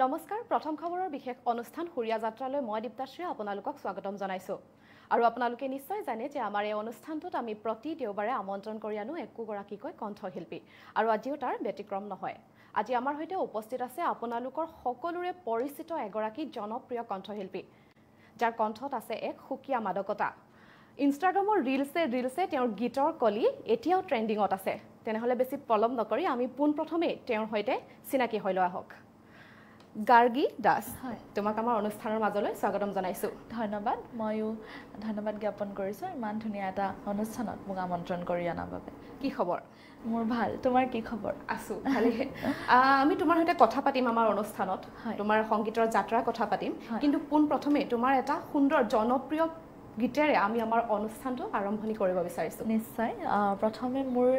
নমস্কাৰ প্ৰথম খবৰৰ বিশেষ অনুষ্ঠান হুৰিয়া যাত্ৰালৈ মই দীপ্তাশ্ৰী আপোনালোকক স্বাগতম জনাইছো আৰু আপোনালোকে নিশ্চয় জানে যে আমাৰ এই অনুষ্ঠানটোত আমি প্ৰতি দেওবাৰে আমন্ত্ৰণ কৰি আনো একোগৰাকীকৈ কণ্ঠশিল্পী আৰু আজিও তাৰ ব্যতিক্ৰম নহয় আজি আমাৰ হৈতে উপস্থিত আছে আপোনালোকৰ সকলোৰে পৰিচিত এগৰাকী জনপ্ৰিয় কণ্ঠশিল্পী যাৰ কণ্ঠত আছে এক সুকীয়া মাদকতা ইনষ্টাগ্ৰামৰ ৰিলছে তেওঁৰ গীতৰ কলি এতিয়াও ট্ৰেন্ডিঙত আছে তেনেহলে বেছি পলম নকৰি আমি পোনপ্ৰথমে তেওঁৰ হৈতে চিনাকি হৈ লোৱা হওক গাৰ্গী দাস তোমাক আমাৰ অনুষ্ঠানৰ মাজলৈ স্বাগতম জনাইছো ধন্যবাদ ময়ো ধন্যবাদ জ্ঞাপন কৰিছো ইমান ধুনীয়া এটা অনুষ্ঠানত মোক আমন্ত্ৰণ কৰি আনাৰ বাবে কি খবৰ মোৰ ভাল তোমাৰ কি খবৰ আছো ভালে আমি তোমাৰ হৈতে কথা পাতিম আমাৰ অনুষ্ঠানত তোমাৰ সংগীতৰ যাত্ৰাৰ কথা পাতিম কিন্তু পোনপ্ৰথমে তোমাৰ এটা সুন্দৰ জনপ্ৰিয় গীতেৰে আমি আমাৰ অনুষ্ঠানটো আৰম্ভণি কৰিব বিচাৰিছো নিশ্চয় প্ৰথমে মোৰ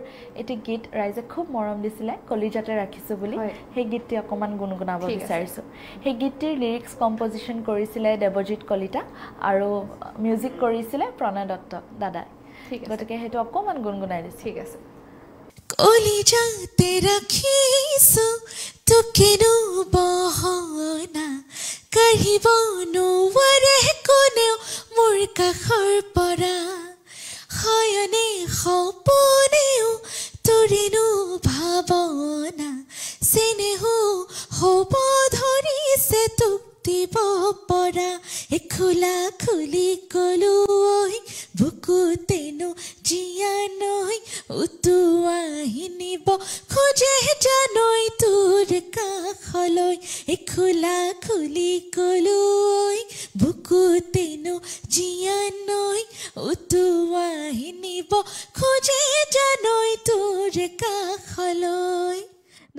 এটি গীত ৰাইজে খুব মৰম দিছিলে কলিজাতে ৰাখিছো বুলি সেই গীতটি অকমান গুণগুণাব বিচাৰিছো সেই গীতটিৰ লিৰিক্স কম্পোজিশন কৰিছিলে দেৱজিৎ কলিতা আৰু মিউজিক কৰিছিলে প্ৰণয় দত্ত দাদাই গতিকে হেতু অকমান গুণগুণাই দিছো ঠিক আছে কলিজাতে ৰাখিছো তোকেনো বহনা কাঢ়িব নোৱাৰে কোনেও মোৰ কাষৰ পৰা হয়নে সপোনেও তোৰেনো ভাৱনা চেনেহো হ'ব ধৰিছে তোক দিব পৰা খোলা খুলি কলো বুকুতেনো জীয়া নৈ উটুৱাই নিব খোজে জানৈ তোৰ কাষলৈ খোলা খুলি কলো বুকুতেনো জীয়া নৈ উটুৱাই নিব খোজে জানৈ তোৰ কাষলৈ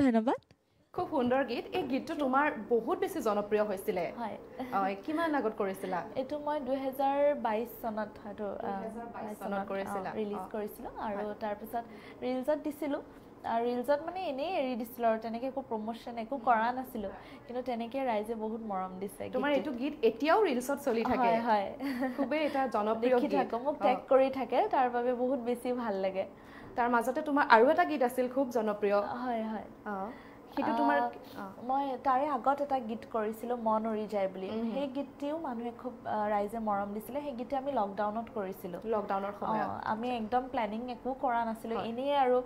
ধন্যবাদ খুব সুন্দৰ গীত এই গীতটো তোমাৰ বহুত বেছি জনপ্ৰিয় হৈছিলে হয় কিমান আগত কৰিছিলা এটো মই 2022 চনত হয়তো 2022 চনত কৰিছিলা ৰিলিজ কৰিছিলো আৰু তাৰ পিছত ৰিলজত দিছিলো আৰু ৰিলজত মানে এনেই এৰি দিছিলো আৰু তেনেকে একো প্ৰমোশন একো কৰা নাছিলো কিন্তু তেনেকে ৰাইজে বহুত মৰম দিছে তোমাৰ এটো গীত এতিয়াও ৰিলজত চলি থাকে হয় খুবেই এটা জনপ্ৰিয় গীত মোক টেগ কৰি থাকে তাৰ বাবে বহুত বেছি ভাল লাগে তাৰ মাজতে তোমাৰ আৰু এটা গীত আছিল খুব জনপ্ৰিয় হয় সেইটো তোমাৰ মই তাৰে আগত এটা গীত কৰিছিলো মন উৰি যায় বুলি সেই গীতটিও মানুহে খুব ৰাইজে মৰম দিছিলে সেই গীতটি আমি লকডাউনত কৰিছিলো লকডাউনৰ সময়ত আমি একদম প্ল্যানিং একো কৰা নাছিলো এনেই আৰু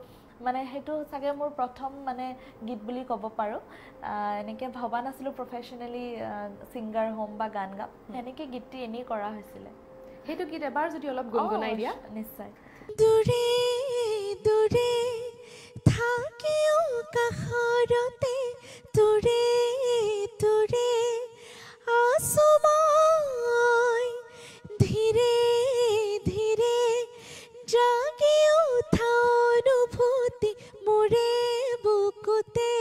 মানে হেতু সাগে মোৰ প্ৰথম মানে গীত বুলি ক'ব পাৰো এনেকে ভবা নাছিলো প্ৰফেশনালি সিঙ্গাৰ হোম বা গান গাম এনেকে গীতটি এনেই কৰা হৈছিল হেতু গীত এবাৰ যদি অলপ গুণগুণাই দিয়া নিশ্চয় দূৰে দূৰে থাকিও কাষৰতে তোৰে তোৰে আছো মই ধীৰে ধীৰে জাগি উঠা অনুভূতি মোৰে বুকুতে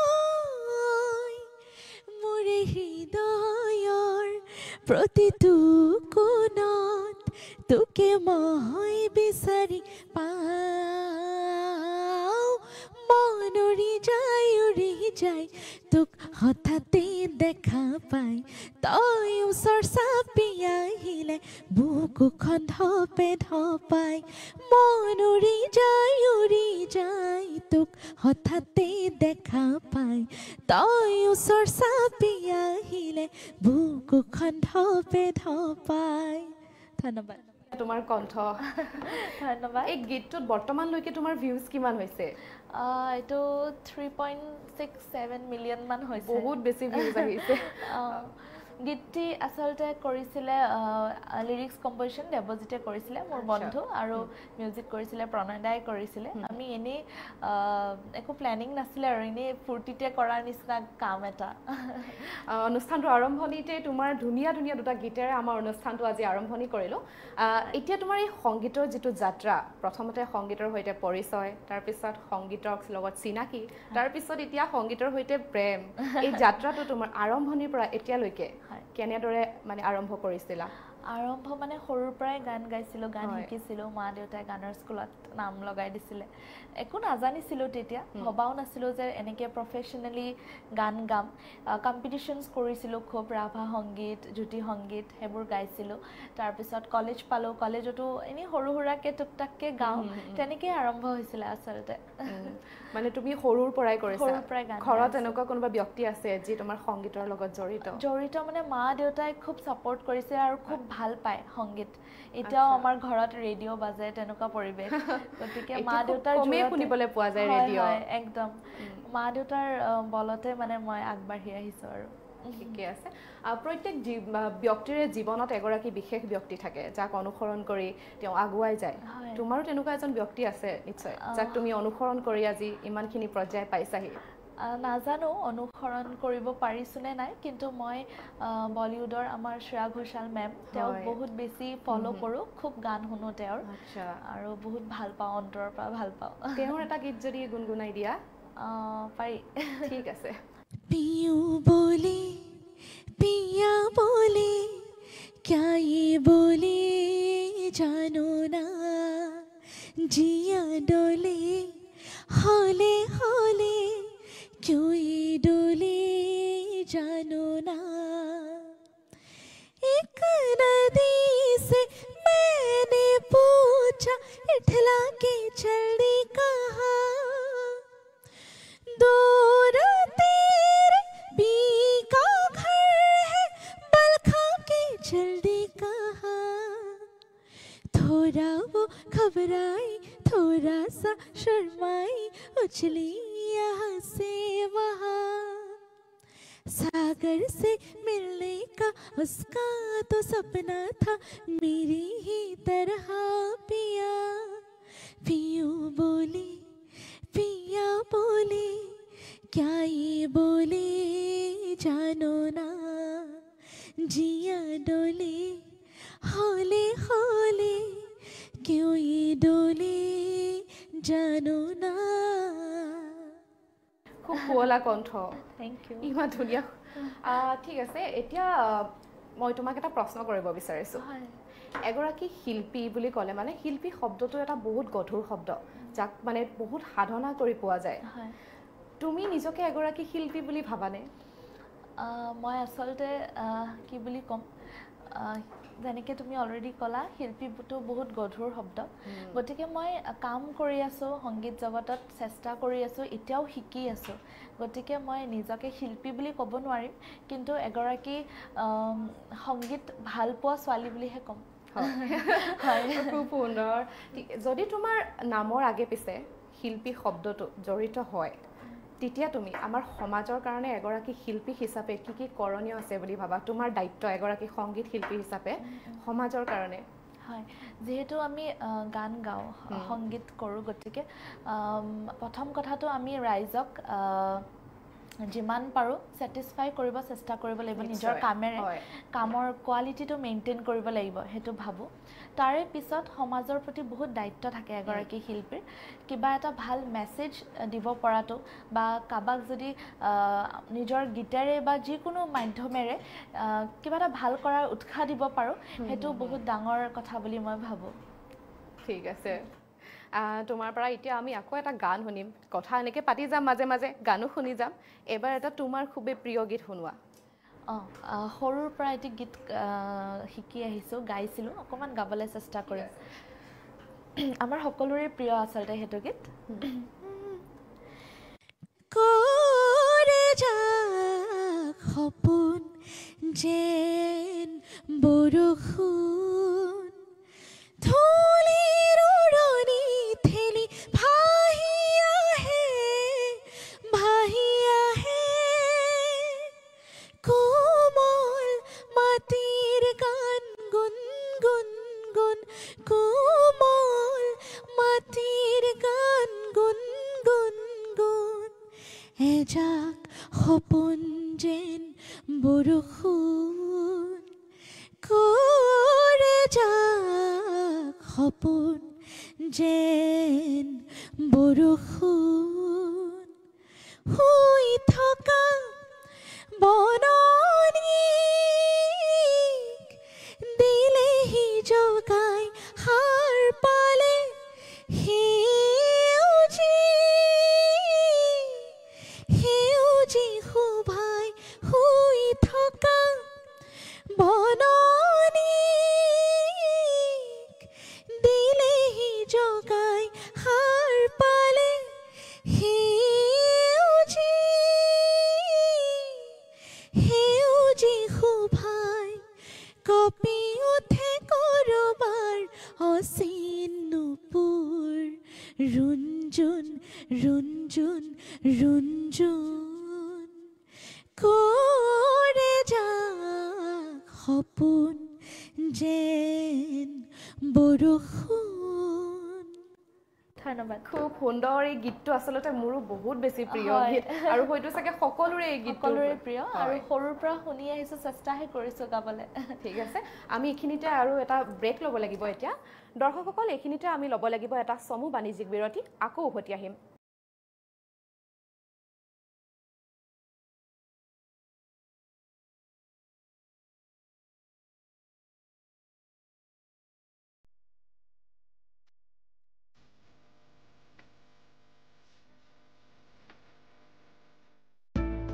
আছলৈ মোৰে হৃদয়ৰ প্ৰতিটো কোণত তোকে মই বিচাৰি পাওঁ মন উৰি যায় তোক হঠাতে দেখা পাই তই ওচৰ চাপি আহিলে বুকুখন ধপে ধপাই মন উৰি যায় তোক হঠাতে দেখা পাই তই ওচৰ চাপি আহিলে বুকুখন ধপে ধপাই ধন্যবাদ তোমাৰ কণ্ঠ ধন্যবাদ এই গীতটোত বৰ্তমানলৈকে তোমাৰ ভিউজ কিমান হৈছে এটো 3.67 মিলিয়ন মান হৈছে বহুত বেছি ভিউজ আহিছে গীতটি আসলতে কৰিছিলে লিৰিক্স কম্পোজিশন দেৱজিতে কৰিছিলে মোৰ বন্ধু আৰু মিউজিক কৰিছিলে প্ৰণয় দাই কৰিছিলে আমি এনে একো প্ল্যানিং নাছিলে আৰু এনে ফুৰ্তিতে কৰাৰ নিচিনা কাম এটা অনুষ্ঠানটো আৰম্ভণিতে তোমাৰ ধুনীয়া ধুনীয়া দুটা গীতেৰে আমাৰ অনুষ্ঠানটো আজি আৰম্ভণি কৰিলো এতিয়া তোমাৰ এই সংগীতৰ যেটো যাত্ৰা প্ৰথমতে সংগীতৰ হৈতে পৰিচয় তাৰ পিছত সংগীতৰ লগত চিনাকি তাৰ পিছত এতিয়া সংগীতৰ হৈতে প্ৰেম এই যাত্ৰাটো তোমাৰ আৰম্ভণিৰ পৰা এতিয়ালৈকে কেনেদৰে মানে আৰম্ভ কৰিছিলা আৰম্ভ মানে সৰুৰ পৰাই গান গাইছিলোঁ, গান শিকিছিলোঁ। মা দেউতাই গানৰ স্কুলত নাম লগাই দিছিলে। একো নাজানিছিলোঁ তেতিয়া, ভবাও নাছিলোঁ যে এনেকৈ প্ৰফেশ্যনেলি গান গাম। কম্পিটিশ্যনছ কৰিছিলোঁ খুব, ৰাভা সংগীত, জ্যোতি সংগীত সেইবোৰ গাইছিলোঁ। তাৰপিছত কলেজ পালোঁ, কলেজতো এনেই সৰু সুৰাকৈ টুকটাককৈ গাওঁ। তেনেকৈয়ে আৰম্ভ হৈছিলে আচলতে। মানে তুমি সৰুৰ পৰাই কৰিছা? সৰুৰ পৰাই গান। ঘৰত এনেকুৱা কোনোবা ব্যক্তি আছে যি তোমাৰ সংগীতৰ লগত জড়িত? মানে মা দেউতাই খুব ছাপোৰ্ট কৰিছে আৰু খুব ভাল পায় সংগীত। এতিয়াও আমাৰ ঘৰত ৰেডিঅ' বাজে, তেনেকুৱা পৰিৱেশ। গতিকে মা দেউতাৰ শুনিবলৈ পোৱা যায় ৰেডিঅ'। একদম মা দেউতাৰ বলতে মানে মই আগবাঢ়ি আহিছোঁ আৰু। ঠিকে আছে। প্ৰত্যেক ব্যক্তিৰে জীৱনত এগৰাকী বিশেষ ব্যক্তি থাকে যাক অনুসৰণ কৰি তেওঁ আগুৱাই যায়। তোমাৰো তেনেকুৱা এজন ব্যক্তি আছে নিশ্চয়, যাক তুমি অনুসৰণ কৰি আজি ইমানখিনি পৰ্যায় পাইছাহি। নাজানো অনুসৰণ কৰিব পাৰিছোঁ নে নাই, কিন্তু মই বলিউডৰ আমাৰ শ্ৰেয়া ঘোষাল মেম, তেওঁক বহুত বেছি ফ'ল' কৰোঁ। খুব গান শুনো তেওঁৰ, আৰু বহুত ভাল পাওঁ, অন্তৰৰ পৰা ভাল পাওঁ। তেওঁৰ এটা গীত যদি গুণগুণাই দিয়া। পাৰি। ঠিক আছে। पियूं बोले पिया बोले क्या ये बोले जानो ना, जिया डोले हौले हौले क्यों ये डोले जानो ना। एक नदी से मैंने पूछा इठला के चल दी कहा, दूर तेरे बीका घर है बलखा के जल्दी कहा। थोड़ा वो घबराई, थोड़ा सा शर्माई, उछली यहाँ से वहाँ। सागर से मिलने का उसका तो सपना था, मेरी ही तरह पिया। पियूं बोले पिया बोले क्या ये बोले जानो ना, जिया डोले हौले हौले क्यों ये डोले जानो ना। খুব শুৱলা কণ্ঠ। Thank you. ইমান ধুনীয়া। ঠিক আছে, এতিয়া মই তোমাক এটা প্ৰশ্ন কৰিব বিচাৰিছোঁ। এগৰাকী শিল্পী বুলি ক'লে মানে শিল্পী শব্দটো এটা বহুত গধুৰ শব্দ, যাক মানে বহুত সাধনা কৰি পোৱা যায়। তুমি নিজকে এগৰাকী শিল্পী বুলি ভাবানে? মই আচলতে কি বুলি ক'ম, যেনেকৈ তুমি অলৰেডি ক'লা শিল্পীটো বহুত গধুৰ শব্দ। গতিকে মই কাম কৰি আছোঁ সংগীত জগতত, চেষ্টা কৰি আছোঁ, এতিয়াও শিকি আছোঁ। গতিকে মই নিজকে শিল্পী বুলি ক'ব নোৱাৰিম, কিন্তু এগৰাকী সংগীত ভাল পোৱা ছোৱালী বুলিহে ক'ম। খুব সুন্দৰ। যদি তোমাৰ নামৰ আগে পিছে শিল্পী শব্দটো জড়িত হয়, তেতিয়া তুমি আমাৰ সমাজৰ কাৰণে এগৰাকী শিল্পী হিচাপে কি কি কৰণীয় আছে বুলি ভাবা? তোমাৰ দায়িত্ব এগৰাকী সংগীত শিল্পী হিচাপে সমাজৰ কাৰণে। হয়, যিহেতু আমি গান গাওঁ, সংগীত কৰোঁ, গতিকে প্ৰথম কথাটো আমি ৰাইজক যিমান পাৰোঁ ছেটিছফাই কৰিব চেষ্টা কৰিব লাগিব নিজৰ কামেৰে। কামৰ কোৱালিটিটো মেইনটেইন কৰিব লাগিব, সেইটো ভাবোঁ। তাৰে পিছত সমাজৰ প্ৰতি বহুত দায়িত্ব থাকে এগৰাকী শিল্পীৰ। কিবা এটা ভাল মেছেজ দিব পৰাটো, বা কাৰোবাক যদি নিজৰ গীতেৰে বা যিকোনো মাধ্যমেৰে কিবা এটা ভাল কৰাৰ উৎসাহ দিব পাৰোঁ, সেইটো বহুত ডাঙৰ কথা বুলি মই ভাবোঁ। ঠিক আছে, তোমাৰ পৰা এতিয়া আমি আকৌ এটা গান শুনিম। কথা এনেকৈ পাতি যাম, মাজে মাজে গানো শুনি যাম। এবাৰ এটা তোমাৰ খুবেই প্ৰিয় গীত শুনোৱা। সৰুৰ পৰা এটি গীত শিকি আহিছোঁ, গাইছিলোঁ, অকণমান গাবলৈ চেষ্টা কৰিম। আমাৰ সকলোৰে প্ৰিয় আচলতে সেইটো গীত। কৰে যাক সপোন যেন বৰষুণ, ধূলিৰ উৰণি ঠেলি ভাহি আহে ভাহি আহে, কোমল মাটিৰ গান গুণ গুণ গুণ, কোমল মাটিৰ গান গুণ গুণ গুণ, এজাক সপোন যেন বৰষুণ, কৰে যাক সপোন যেন বৰষুণ, শুই থকা বননিক দিলে ৰুঞ্জুন ৰুঞ্জুন কৰে যাক সপোন যেন বৰষুণ। ধন্যবাদ। খুব সুন্দৰ এই গীতটো আচলতে মোৰো বহুত বেছি প্ৰিয় গীত আৰু হয়তো চাগে সকলোৰে এই গীতটো প্ৰিয় আৰু সৰুৰ পৰা শুনি আহিছোঁ, চেষ্টাহে কৰিছোঁ গাবলৈ। ঠিক আছে, আমি এইখিনিতে আৰু এটা ব্ৰেক ল'ব লাগিব এতিয়া। দৰ্শকসকল, এইখিনিতে আমি ল'ব লাগিব এটা চমু বাণিজ্যিক বিৰতি, আকৌ উভতি আহিম।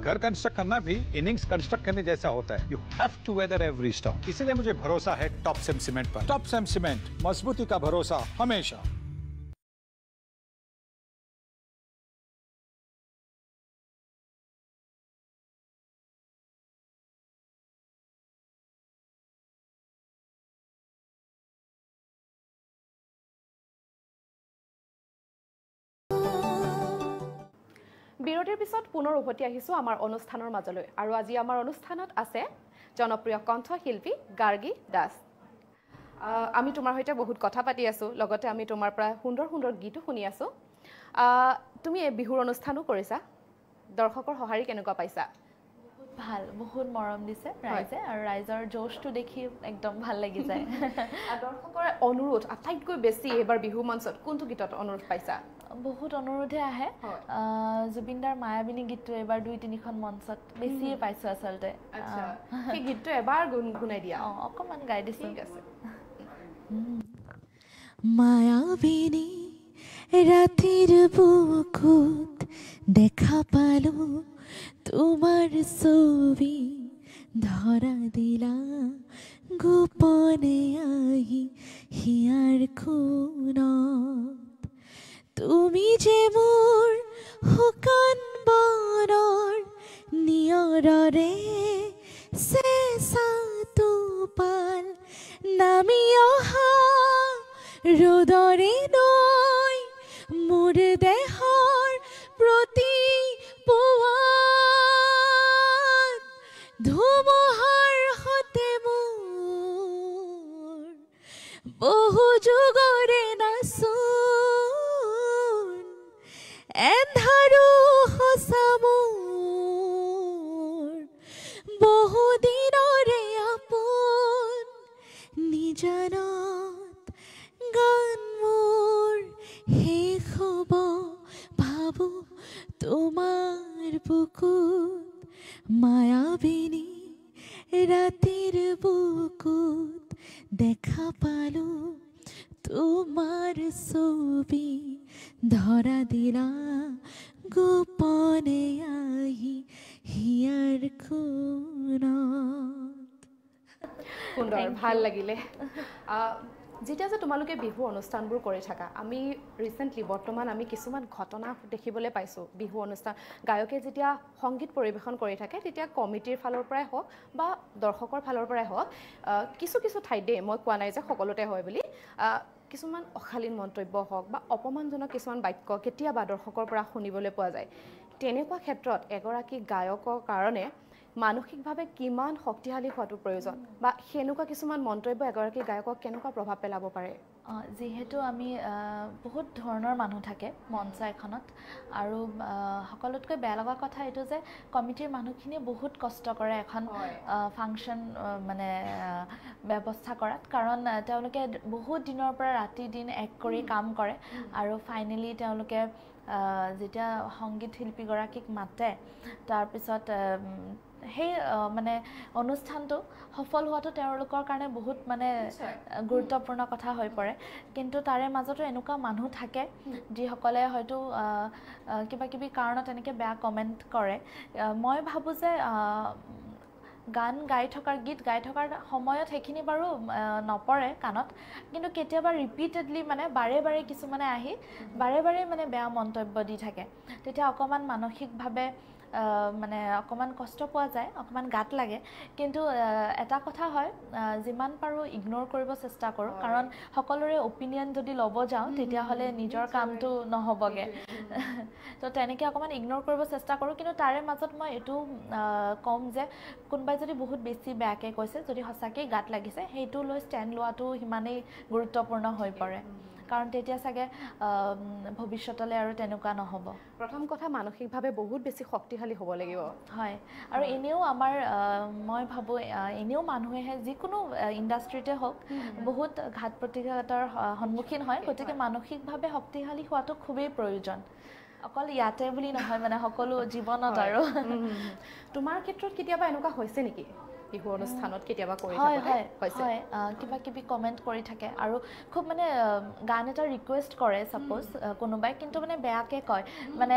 घर कंस्ट्रक्ट करना भी इनिंग्स कंस्ट्रक्ट करने जैसा होता है। You have to weather every storm. इसीलिए मुझे भरोसा है टॉपसेम सीमेंट पर। टॉपसेम सीमेंट, मजबूती का भरोसा हमेशा। বিৰতিৰ পিছত পুনৰ উভতি আহিছোঁ আমাৰ অনুষ্ঠানৰ মাজলৈ আৰু আজি আমাৰ অনুষ্ঠানত আছে জনপ্ৰিয় কণ্ঠশিল্পী গাৰ্গী দাস। আমি তোমাৰ সৈতে বহুত কথা পাতি আছোঁ, লগতে আমি তোমাৰ পৰা সুন্দৰ সুন্দৰ গীতো শুনি আছোঁ। তুমি এই বিহুৰ অনুষ্ঠানো কৰিছা, দৰ্শকৰ সঁহাৰি কেনেকুৱা পাইছা? ভাল, বহুত মৰম দিছে ৰাইজে আৰু ৰাইজৰ জোশটো দেখি একদম ভাল লাগি যায়। দৰ্শকৰ অনুৰোধ আটাইতকৈ বেছি এইবাৰ বিহু মঞ্চত কোনটো গীতত অনুৰোধ পাইছা? বহুত অনুৰোধে আহে। জুবিনদাৰ মায়াবিনী গীতটো এবাৰ 2-3খন মঞ্চত বেছিয়ে পাইছোঁ আচলতে। সেই গীতটো এবাৰ গুণগুণাই দিয়া। অকণমান গাই দিছোঁ। ঠিক আছে। মায়াবিনী ৰাতিৰ বুকুত দেখা পালো তোমাৰ ছবি, ধৰা দিলা গোপনে আহি হিয়াৰ খুনত। তুমি যে মোৰ শুকান বনৰ নিয়ৰৰে চেঁচা টোপাল, নামি অহা ৰ'দৰে নৈ মোৰ দেহৰ প্ৰতি পোৱাত, ধুমুহাৰ সতে মোৰ বহু যুগৰে নাচোন, এন্ধাৰো সঁচা মোৰ বহু দিনৰে আপোন, নিজানত গান মোৰ শেষ হ'ব ভাবো তোমাৰ বুকুত। মায়াবিনী ৰাতিৰ বুকুত দেখা পালো তোমাৰ ছবি, ধৰা দিলা গোপনে আহি হিয়াৰ খুনত। সুন্দৰ, ভাল লাগিলে। যেতিয়া যে তোমালোকে বিহু অনুষ্ঠানবোৰ কৰি থাকা, আমি ৰিচেণ্টলি বৰ্তমান আমি কিছুমান ঘটনা দেখিবলৈ পাইছোঁ। বিহু অনুষ্ঠান গায়কে যেতিয়া সংগীত পৰিৱেশন কৰি থাকে, তেতিয়া কমিটিৰ ফালৰ পৰাই হওক বা দৰ্শকৰ ফালৰ পৰাই হওক, কিছু কিছু ঠাইত দেই, মই কোৱা নাই যে সকলোতে হয় বুলি, কিছুমান অশালীন মন্তব্য হওক বা অপমানজনক কিছুমান বাক্য কেতিয়াবা দৰ্শকৰ পৰা শুনিবলৈ পোৱা যায়। তেনেকুৱা ক্ষেত্ৰত এগৰাকী গায়কৰ কাৰণে মানসিকভাৱে কিমান শক্তিশালী হোৱাটো প্ৰয়োজন বা সেনেকুৱা কিছুমান মন্তব্য এগৰাকী গায়কক কেনেকুৱা প্ৰভাৱ পেলাব পাৰে? যিহেতু আমি বহুত ধৰণৰ মানুহ থাকে মঞ্চ এখনত, আৰু সকলোতকৈ বেয়া লগা কথা এইটো যে কমিটিৰ মানুহখিনিয়ে বহুত কষ্ট কৰে এখন ফাংচন মানে ব্যৱস্থা কৰাত, কাৰণ তেওঁলোকে বহুত দিনৰ পৰা ৰাতি দিন এক কৰি কাম কৰে আৰু ফাইনেলি তেওঁলোকে যেতিয়া সংগীত শিল্পীগৰাকীক মাতে, তাৰপিছত সেই মানে অনুষ্ঠানটো সফল হোৱাটো তেওঁলোকৰ কাৰণে বহুত মানে গুৰুত্বপূৰ্ণ কথা হৈ পৰে। কিন্তু তাৰে মাজতো এনেকুৱা মানুহ থাকে যিসকলে হয়তো কিবা কিবি কাৰণত এনেকৈ বেয়া কমেণ্ট কৰে। মই ভাবোঁ যে গান গাই থকাৰ, গীত গাই থকাৰ সময়ত সেইখিনি বাৰু নপৰে কাণত, কিন্তু কেতিয়াবা ৰিপিটেডলি মানে বাৰে বাৰে কিছুমানে আহি বাৰে বাৰে মানে বেয়া মন্তব্য দি থাকে, তেতিয়া অকণমান মানসিকভাৱে মানে অকণমান কষ্ট পোৱা যায়, অকণমান গাত লাগে, কিন্তু এটা কথা হয় যিমান পাৰোঁ ইগন'ৰ কৰিব চেষ্টা কৰোঁ, কাৰণ সকলোৰে অপিনিয়ন যদি ল'ব যাওঁ তেতিয়াহ'লে নিজৰ কামটো নহ'বগৈ। তো তেনেকৈ অকণমান ইগন'ৰ কৰিব চেষ্টা কৰোঁ, কিন্তু তাৰে মাজত মই এইটো ক'ম যে কোনোবাই যদি বহুত বেছি বেয়াকৈ কৈছে, যদি সঁচাকৈ গাত লাগিছে, সেইটো লৈ ষ্টেণ্ড লোৱাটো সিমানেই গুৰুত্বপূৰ্ণ হৈ পৰে, কাৰণ তেতিয়া চাগে ভৱিষ্যতলৈ আৰু তেনেকুৱা নহ'ব। প্ৰথম কথা মানসিকভাৱে বহুত বেছি শক্তিশালী হ'ব লাগিব। হয়, আৰু এনেও আমাৰ মই ভাবোঁ এনেও মানুহে যিকোনো ইণ্ডাষ্ট্ৰিতে হওক বহুত ঘাত প্ৰতিঘাতৰ সন্মুখীন হয়, গতিকে মানসিকভাৱে শক্তিশালী হোৱাটো খুবেই প্ৰয়োজন, অকল ইয়াতে বুলি নহয়, মানে সকলো জীৱনত। আৰু তোমাৰ ক্ষেত্ৰত কেতিয়াবা এনেকুৱা হৈছে নেকি বিহু অনুষ্ঠানত কেতিয়াবা কৰি হয় কিবা কিবি কমেণ্ট কৰি থাকে, আৰু খুব মানে গান এটা ৰিকুৱেষ্ট কৰে ছাপ'জ কোনোবাই, কিন্তু মানে বেয়াকৈ কয়, মানে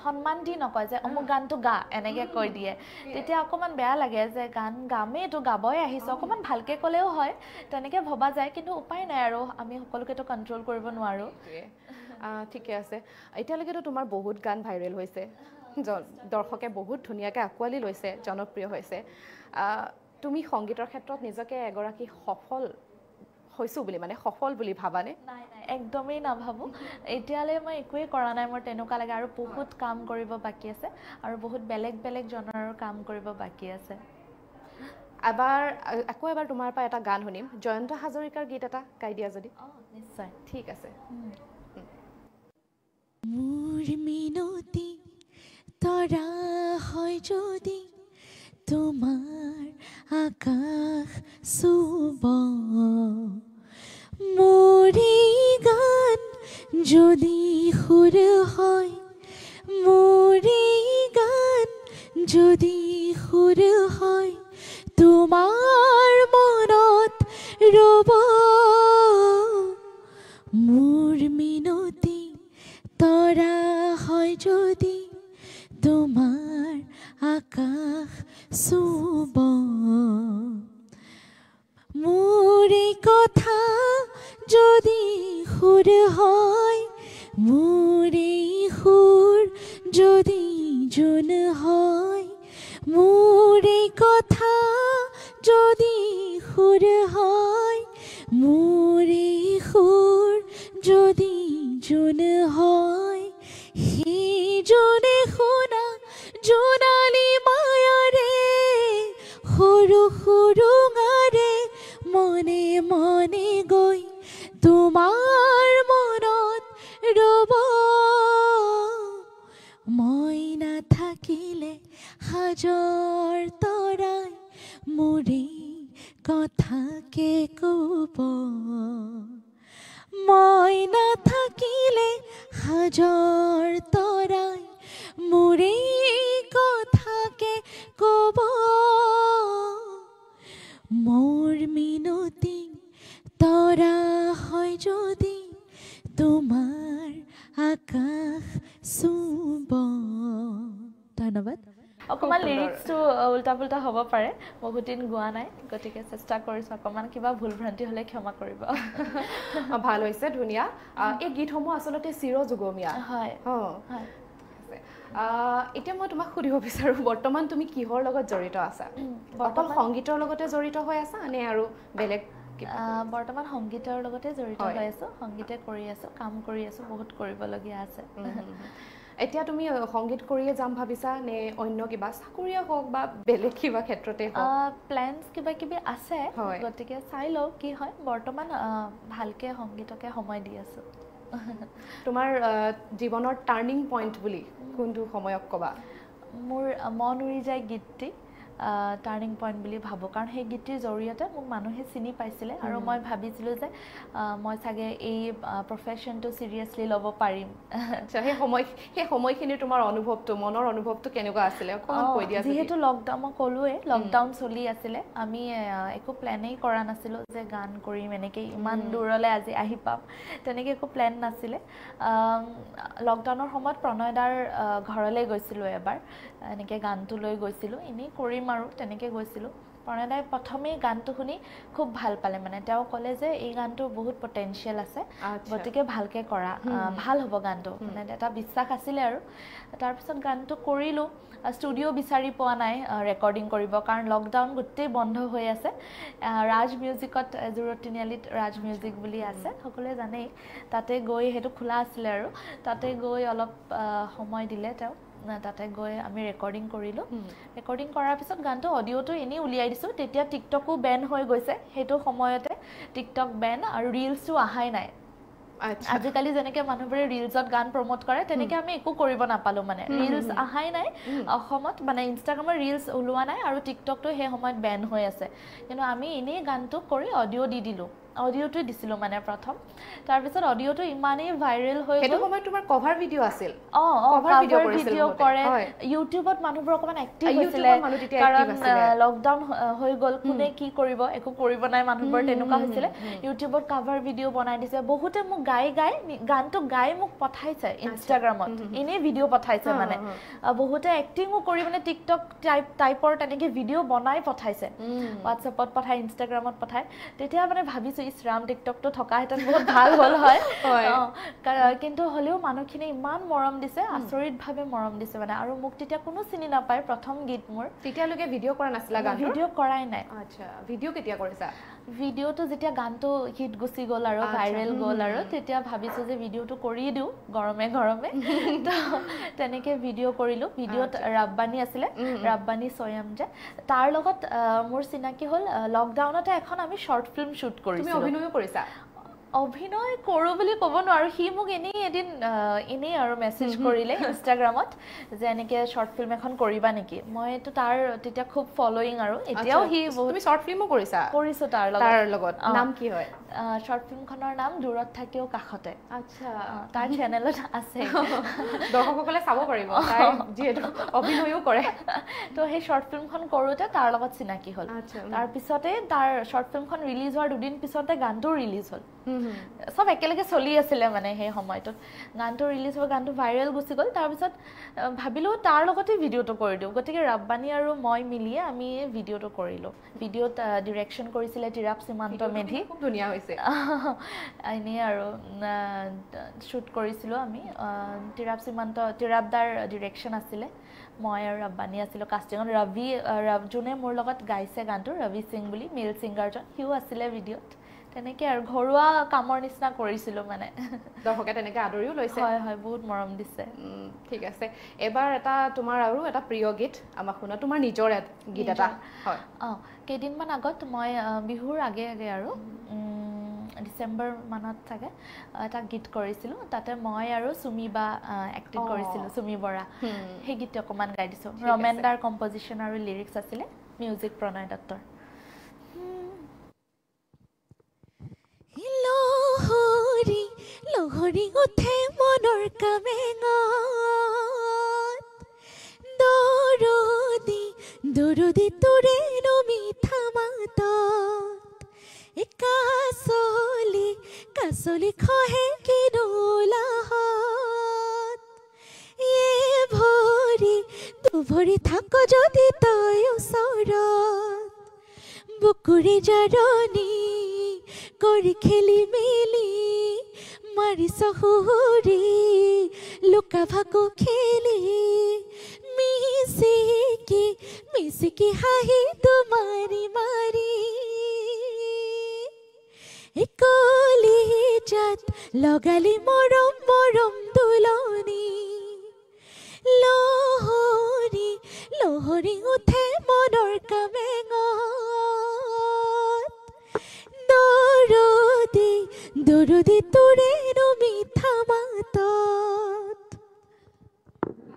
সন্মান দি নকয় যে অমুক গানটো গা, এনেকৈ কৈ দিয়ে, তেতিয়া অকণমান বেয়া লাগে যে গান গামেইটো, গাবই আহিছোঁ, অকণমান ভালকৈ ক'লেও হয়, তেনেকৈ ভবা যায়, কিন্তু উপায় নাই আৰু আমি সকলোকেতো কণ্ট্ৰল কৰিব নোৱাৰোঁ। ঠিকে আছে, এতিয়ালৈকেতো তোমাৰ বহুত গান ভাইৰেল হৈছে, দৰ্শকে বহুত ধুনীয়াকৈ আঁকোৱালি লৈছে, জনপ্ৰিয় হৈছে। তুমি সংগীতৰ ক্ষেত্ৰত নিজকে এগৰাকী সফল হৈছোঁ বুলি, মানে সফল বুলি ভাবানে? নাই একদমেই নাভাবোঁ, এতিয়ালৈ মই একোৱেই কৰা নাই, মোৰ তেনেকুৱা লাগে, আৰু বহুত কাম কৰিব বাকী আছে, আৰু বহুত বেলেগ বেলেগ জনৰৰ কাম কৰিব বাকী আছে। আকৌ এবাৰ তোমাৰ পৰা এটা গান শুনিম, জয়ন্ত হাজৰিকাৰ গীত এটা গাই দিয়া যদি। নিশ্চয়, ঠিক আছে। মোৰ মিনতি তৰা হয় যদি তোমাৰ আকাশ চুব, মোৰ গান যদি সুৰ হয়, মোৰ গান যদি সুৰ হয়, তোমাৰ মনত ৰ'ব, মোৰ মিনতি তৰা হয় যদি তোমাৰ আকাশ চুব, মোৰ কথা যদি সুৰ হয়, মোৰ সুৰ যদি জোন হয়, মোৰ কথা যদি সুৰ হয়, মোৰ সুৰ যদি জোন হয়, সিজনে শুনা জোনালী মায়াৰে, সৰু সুৰুঙাৰে মনে মনে গৈ তোমাৰ মনত ৰ'ব, মই নাথাকিলে সাজৰ তৰাই মোৰে কথাকে ক'ব, মই নাথাকিলে সাজৰ তৰাই মোৰে কথাকে ক'ব, মোৰ মিনতি তৰা হয় যদি তোমাৰ আকাশ চুব। ধন্যবাদ। অকণমান লিৰিক্সটো উল্টা পুল্টা হ'ব পাৰে, বহুত দিন গোৱা নাই, গতিকে চেষ্টা কৰিছোঁ, অকণমান কিবা ভুল ভ্ৰান্তি হ'লে ক্ষমা কৰিব। ভাল হৈছে, ধুনীয়া। এই গীতসমূহ আচলতে চিৰযুগমীয়া। হয়। এতিয়া মই তোমাক সুধিব বিচাৰোঁ, বৰ্তমান তুমি কিহৰ লগত জড়িত আছা? অকল সংগীতৰ লগতে জড়িত হৈ আছা নে আৰু বেলেগ? বৰ্তমান সংগীতৰ লগতে জড়িত হৈ আছোঁ, সংগীতে কৰি আছোঁ, কাম কৰি আছোঁ, বহুত কৰিবলগীয়া আছে। এতিয়া তুমি সংগীত কৰিয়ে যাম ভাবিছা নে অন্য কিবা চাকৰিয়ে হওক বা বেলেগ কিবা ক্ষেত্ৰতে হওক? প্লেনছ কিবা কিবি আছে, গতিকে চাই লওঁ কি হয়, বৰ্তমান ভালকৈ সংগীতকে সময় দি আছোঁ। তোমাৰ জীৱনৰ টাৰ্ণিং পইণ্ট বুলি কোনটো সময়ক ক'বা? মোৰ মন উৰি যায় গীতটি টাৰ্ণিং পইণ্ট বুলি ভাবোঁ, কাৰণ সেই গীতটিৰ জৰিয়তে মোক মানুহে চিনি পাইছিলে, আৰু মই ভাবিছিলোঁ যে মই চাগে এই প্ৰফেশ্যনটো চিৰিয়াছলি ল'ব পাৰিম। সেই সময়খিনি তোমাৰ অনুভৱটো, মনৰ অনুভৱটো কেনেকুৱা আছিলে অকণমান কৈ দিয়া। যিহেতু লকডাউন, মই ক'লোৱে লকডাউন চলি আছিলে, আমি একো প্লেনেই কৰা নাছিলোঁ যে গান কৰিম, এনেকৈ ইমান দূৰলৈ আজি আহি পাম, তেনেকৈ একো প্লেন নাছিলে। লকডাউনৰ সময়ত প্ৰণয়দাৰ ঘৰলৈ গৈছিলোঁ এবাৰ, এনেকৈ গানটো লৈ গৈছিলোঁ, এনেই কৰিম আৰু তেনেকৈ গৈছিলোঁ। প্ৰণয়দাই প্ৰথমেই গানটো শুনি খুব ভাল পালে মানে তেওঁ ক'লে যে এই গানটোৰ বহুত পটেনচিয়েল আছে গতিকে ভালকৈ কৰা ভাল হ'ব গানটো মানে এটা বিশ্বাস আছিলে আৰু তাৰপিছত গানটো কৰিলোঁ ষ্টুডিঅ' বিচাৰি পোৱা নাই ৰেকৰ্ডিং কৰিব কাৰণ লকডাউন গোটেই বন্ধ হৈ আছে ৰাজ মিউজিকত জোৰত তিনিআলিত ৰাজ মিউজিক বুলি আছে সকলোৱে জানেই তাতে গৈ সেইটো খোলা আছিলে আৰু তাতে গৈ অলপ সময় দিলে তেওঁ তাতে গৈ আমি ৰেকৰ্ডিং কৰিলোঁ ৰেকৰ্ডিং কৰাৰ পিছত গানটো অডিঅ'টো এনেই উলিয়াই দিছোঁ তেতিয়া টিকটকো বেন হৈ গৈছে সেইটো সময়তে টিকটক বেন আৰু ৰিলছটো অহাই নাই আজিকালি যেনেকৈ মানুহবোৰে ৰিলছত গান প্ৰমোট কৰে তেনেকৈ আমি একো কৰিব নাপালোঁ মানে ৰিলছ অহাই নাই অসমত মানে ইনষ্টাগ্ৰামৰ ৰিলছ ওলোৱা নাই আৰু টিকটকটো সেই সময়ত বেন হৈ আছে কিন্তু আমি এনেই গানটো কৰি অডিঅ' দি দিলোঁ অডিঅ'টো দিছিলোঁ মানে প্ৰথম তাৰপিছত অডিঅ'টো ইমানেই ভাইৰেল হৈ সেইটো সময়ত তোমাৰ কভাৰ ভিডিঅ' আছিল কভাৰ ভিডিঅ' কৰে ইউটিউবত মানুহবোৰ অকণমান এক্টিভ হৈছিলে কাৰণ লকডাউন হৈ গ'ল কোনে কি কৰিব একো কৰিব নাই মানুহবোৰ তেনেকুৱা হৈছিলে ইউটিউবত কভাৰ ভিডিঅ' বনাই দিছে বহুতে মোক গাই গানটো গাই মোক পঠাইছে ইনষ্টাগ্ৰামত এনেই ভিডিঅ' পঠাইছে মানে বহুতে এক্টিঙো কৰি মানে টিকটক টাইপৰ তেনেকৈ ভিডিঅ' বনাই পঠাইছে হোৱাটছএপত পঠাই ইনষ্টাগ্ৰামত পঠাই তেতিয়া মানে ভাবিছোঁ ইছৰাম টিকটকটো থকাহেঁতেন বহুত ভাল হ'ল হয় কিন্তু হ'লেও মানুহখিনি ইমান মৰম দিছে আচৰিতভাৱে মৰম দিছে মানে আৰু মোক তেতিয়া কোনো চিনি নাপায় প্ৰথম গীত মোৰ তেতিয়ালৈকে ভিডিঅ' কৰা নাছিলা গান ভিডিঅ' কৰাই নাই আচ্ছা ভিডিঅ' কেতিয়া কৰিছা ভিডিঅ'টো যেতিয়া গানটো হিট গুচি গ'ল আৰু ভাইৰেল গ'ল আৰু তেতিয়া ভাবিছোঁ যে ভিডিঅ'টো কৰি দিওঁ গৰমে তেনেকৈ ভিডিঅ' কৰিলোঁ ভিডিঅ'ত ৰাব্বানী আছিলে ৰাব্বানী ছয়াম যে তাৰ লগত মোৰ চিনাকি হ'ল লকডাউনতে এখন আমি শ্বৰ্ট ফিল্ম শ্বুট কৰিছিলোঁ অভিনয়ো কৰিছা অভিনয় কৰোঁ বুলি ক'ব নোৱাৰোঁ সি মোক এদিন এনেই আৰু মেছেজ কৰিলে ইনষ্টাগ্ৰামত যে এনেকৈ শ্বৰ্ট ফিল্ম এখন কৰিবা নেকি মইতো তাৰ তেতিয়া খুব ফল'য়িং আৰু এতিয়াও সি তুমি শ্বৰ্ট ফিল্মো কৰিছোঁ তাৰ লগত নাম কি হয় শ্বৰ্ট ফিল্মখনৰ নাম দূৰত থাকিও কাষতে আচ্ছা তাৰ চেনেলত আছে দৰ্শকসকলে চাব পাৰিব যিহেতু অভিনয়ো কৰে তো সেই শ্বৰ্ট ফিল্মখন কৰোঁতে তাৰ লগত চিনাকি হ'ল তাৰপিছতে তাৰ শ্বৰ্ট ফিল্মখন ৰিলিজ হোৱাৰ দুদিন পিছতে গানটো ৰিলিজ হ'ল সব একেলগে চলি আছিলে মানে সেই সময়টোত গানটো ৰিলিজ হৈ গানটো ভাইৰেল গুচি গ'ল তাৰপিছত ভাবিলোঁ তাৰ লগতে ভিডিঅ'টো কৰি দিওঁ গতিকে ৰাব্বানী আৰু মই মিলিয়ে আমি ভিডিঅ'টো কৰিলোঁ ভিডিঅ'ত ডিৰেকশ্যন কৰিছিলে তিৰাপ সীমান্ত মেধি খুব ধুনীয়া হৈছে এনেই আৰু শ্বুট কৰিছিলোঁ আমি তিৰাপদাৰ ডিৰেকশ্যন আছিলে মই আৰু ৰাব্বানী আছিলোঁ কাষ্টিঙত যোনে মোৰ লগত গাইছে গানটো ৰবি সিং বুলি মেল ছিংগাৰজন সিও আছিলে ভিডিঅ'ত তেনেকৈ আৰু ঘৰুৱা কামৰ নিচিনা কৰিছিলোঁ মানে দৰ্শকে তেনেকৈ আদৰিও লৈছে হয় বহুত মৰম দিছে ঠিক আছে এবাৰ তোমাৰ আৰু এটা প্ৰিয় গীত আমাক শুনা তোমাৰ নিজৰ গীত এটা হয় কেইদিনমান আগত মই বিহুৰ আগে আৰু ডিচেম্বৰ মানত চাগে এটা গীত কৰিছিলোঁ তাতে মই আৰু চুমি বা এক্টিং কৰিছিলোঁ চুমি বৰা সেই গীতটো অকণমান গাই দিছোঁ ৰমেনদাৰ কম্পজিশ্যন আৰু লিৰিক্স আছিলে মিউজিক প্ৰণয় দত্তৰ লহৰি উঠে মনৰ কামেঙত দৰদি তোৰে মিঠা মাতত কাচলি খহে কিনোলাহত ভৰি থাক যদি তই ওচৰত বুকুৰি জাৰণি কৰি খেলি মেলি মাৰিছ হুৰি লুকা ভাকু খেলি মিচিকি হাঁহি মাৰি কলিজাত লগালি মৰম দুলনি লহৰি উঠে মনৰ কামেঙত দৰদি তোৰে মিঠা মাতত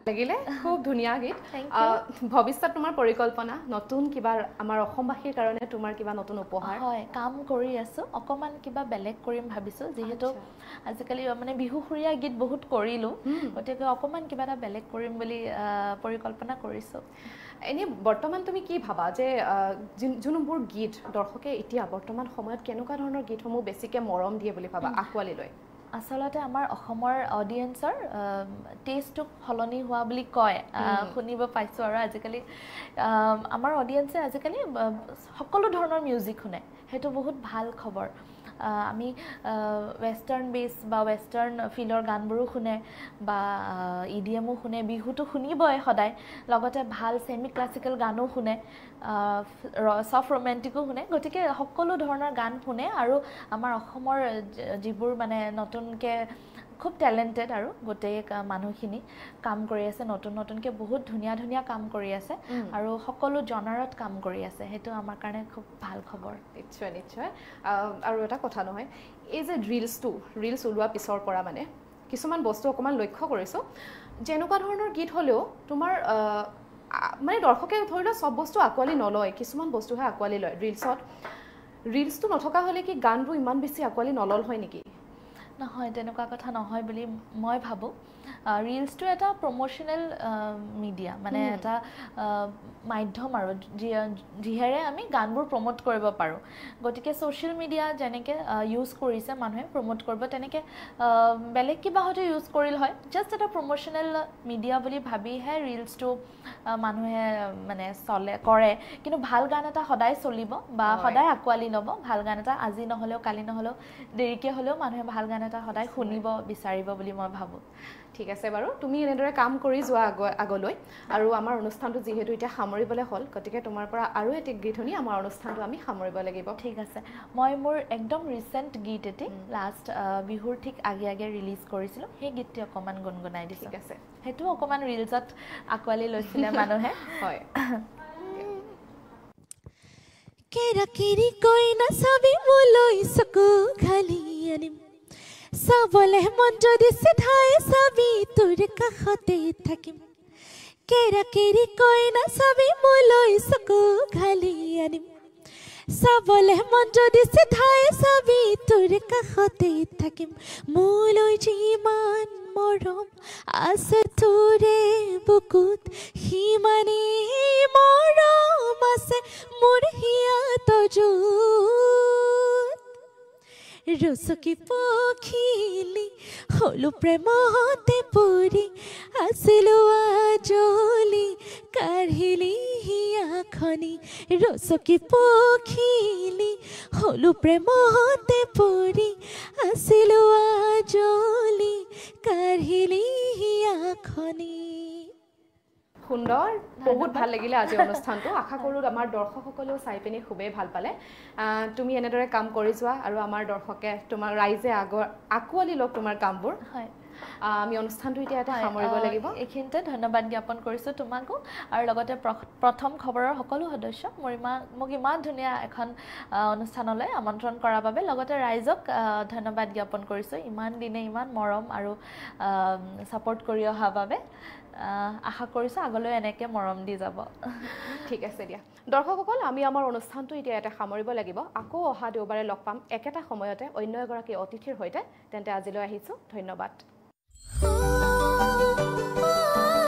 লাগিলে খুব ধুনীয়া গীত ভৱিষ্যত তোমাৰ পৰিকল্পনা নতুন কিবা আমাৰ অসমবাসীৰ কাৰণে তোমাৰ কিবা নতুন উপহাৰ হয় কাম কৰি আছোঁ অকণমান কিবা বেলেগ কৰিম ভাবিছোঁ যিহেতু আজিকালি মানে বিহুসুৰীয়া গীত বহুত কৰিলোঁ গতিকে অকণমান কিবা এটা বেলেগ কৰিম বুলি পৰিকল্পনা কৰিছোঁ এনেই বৰ্তমান তুমি কি ভাবা যে যোনবোৰ গীত দৰ্শকে এতিয়া বৰ্তমান সময়ত কেনেকুৱা ধৰণৰ গীতসমূহ বেছিকৈ মৰম দিয়ে বুলি ভাবা আঁকোৱালি লয় আচলতে আমাৰ অসমৰ অডিয়েন্সৰ টেষ্টটো সলনি হোৱা বুলি কয় শুনিব পাইছোঁ আৰু আজিকালি আমাৰ অডিয়েন্সে আজিকালি সকলো ধৰণৰ মিউজিক শুনে সেইটো বহুত ভাল খবৰ আমি ৱেষ্টাৰ্ণ বেছ বা ৱেষ্টাৰ্ণ ফিলৰ গানবোৰো শুনে বা ইডিএমো শুনে বিহুটো শুনিবই সদায় লগতে ভাল ছেমি ক্লাছিকেল গানো শুনে ছফ্ট ৰোমেণ্টিকো শুনে গতিকে সকলো ধৰণৰ গান শুনে আৰু আমাৰ অসমৰ যিবোৰ মানে নতুনকৈ খুব টেলেণ্টেড আৰু গোটেই মানুহখিনি কাম কৰি আছে নতুনকৈ বহুত ধুনীয়া কাম কৰি আছে আৰু সকলো জনাৰত কাম কৰি আছে সেইটো আমাৰ কাৰণে খুব ভাল খবৰ নিশ্চয় আৰু এটা কথা নহয় এই যে ৰিলছ ওলোৱা পিছৰ পৰা মানে কিছুমান বস্তু অকণমান লক্ষ্য কৰিছোঁ যেনেকুৱা ধৰণৰ গীত হ'লেও তোমাৰ মানে দৰ্শকে ধৰি লোৱা চব বস্তু আঁকোৱালি নলয় কিছুমান বস্তুহে আঁকোৱালি লয় ৰিলছটো নথকা হ'লে কি গানবোৰ ইমান বেছি আঁকোৱালি নলল হয় নেকি নহয় তেনেকুৱা কথা নহয় বুলি মই ভাবোঁ ৰিলছটো এটা প্ৰমোশ্যনেল মিডিয়া মানে এটা মাধ্যম আৰু যিহেৰে আমি গানবোৰ প্ৰমোট কৰিব পাৰোঁ গতিকে ছ'চিয়েল মিডিয়া যেনেকৈ ইউজ কৰিছে মানুহে প্ৰমোট কৰিব তেনেকৈ বেলেগ কিবা হয়তো ইউজ কৰিল হয় জাষ্ট এটা প্ৰমোশ্যনেল মিডিয়া বুলি ভাবিহে ৰিলছটো মানুহে মানে কৰে কিন্তু ভাল গান এটা সদায় চলিব বা সদায় আঁকোৱালি ল'ব ভাল গান এটা আজি নহ'লেও কালি নহ'লেও দেৰিকৈ হ'লেও মানুহে ভাল গান এটা সদায় শুনিব বিচাৰিব বুলি মই ভাবোঁ ঠিক আছে বাৰু তুমি এনেদৰে কাম কৰি যোৱা আগলৈ আৰু আমাৰ অনুষ্ঠানটো যিহেতু এতিয়া সামৰিবলৈ হ'ল গতিকে তোমাৰ পৰা আৰু এটি গীত শুনি আমাৰ অনুষ্ঠানটো আমি সামৰিব লাগিব ঠিক আছে মই মোৰ একদম ৰিচেণ্ট গীত এটি লাষ্ট বিহুৰ ঠিক আগে ৰিলিজ কৰিছিলোঁ সেই গীতটি অকণমান গুণগুণাই দিছোঁ ঠিক আছে সেইটো অকণমান ৰিলছত আঁকোৱালি লৈছিলে মানুহে হয় কেৰাকেৰি কৈ নাচাবি মোলৈ চকু খালি আনিম চাবলে মন যদি চিধাই চাবি তোৰ কাষতে থাকিম কেৰাকেৰি কৈ নাচাবি মোলৈ চকু খালি আনিম চাবলে মন যদি চিধাই চাবি তোৰ কাষতে থাকিম মোলৈ যিমান মৰম আছে তোৰে বুকুত সিমানে মৰম আছে মোৰ হিয়াত ৰচকি পখিলি হলো প্ৰেমতে পৰি আছিলো আজলি কাঢ়িলি হিয়াখনি ৰচকি পখিলি হলো প্ৰেমতে পৰি আছিলো আজলি কাঢ়িলি হিয়াখনি সুন্দৰ বহুত ভাল লাগিলে আজি অনুষ্ঠানটো আশা কৰোঁ আমাৰ দৰ্শকসকলেও চাই পিনি খুবেই ভাল পালে তুমি এনেদৰে কাম কৰি যোৱা আৰু আমাৰ দৰ্শকে তোমাৰ ৰাইজে আঁকোৱালি লওক তোমাৰ কামবোৰ হয় আমি অনুষ্ঠানটো এতিয়া এটা সামৰিব লাগিব এইখিনিতে ধন্যবাদ জ্ঞাপন কৰিছোঁ তোমাকো আৰু লগতে প্ৰথম খবৰৰ সকলো সদস্য মোক ইমান ধুনীয়া এখন অনুষ্ঠানলৈ আমন্ত্ৰণ কৰাৰ বাবে লগতে ৰাইজক ধন্যবাদ জ্ঞাপন কৰিছোঁ ইমান দিনে ইমান মৰম আৰু ছাপোৰ্ট কৰি অহাৰ বাবে আশা কৰিছোঁ আগলৈ এনেকৈ মৰম দি যাব ঠিক আছে দিয়া দৰ্শকসকল আমি আমাৰ অনুষ্ঠানটো এতিয়া এটা সামৰিব লাগিব আকৌ অহা দেওবাৰে লগ পাম একেটা সময়তে অন্য এগৰাকী অতিথিৰ সৈতে তেন্তে আজিলৈ আহিছোঁ ধন্যবাদ